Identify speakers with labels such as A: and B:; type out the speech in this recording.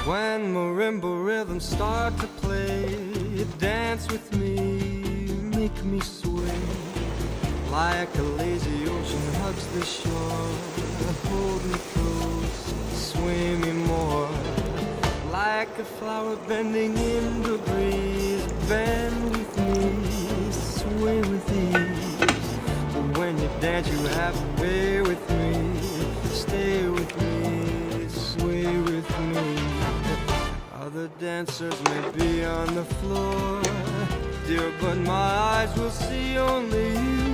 A: When marimba rhythms start to play, dance with me, make me sway. Like a lazy ocean hugs the shore, hold me close, sway me more. Like a flower bending in the breeze, bend with me, sway with ease. But when you dance you have to be with me, stay with me, sway with me. Other dancers may be on the floor, dear, but my eyes will see only you.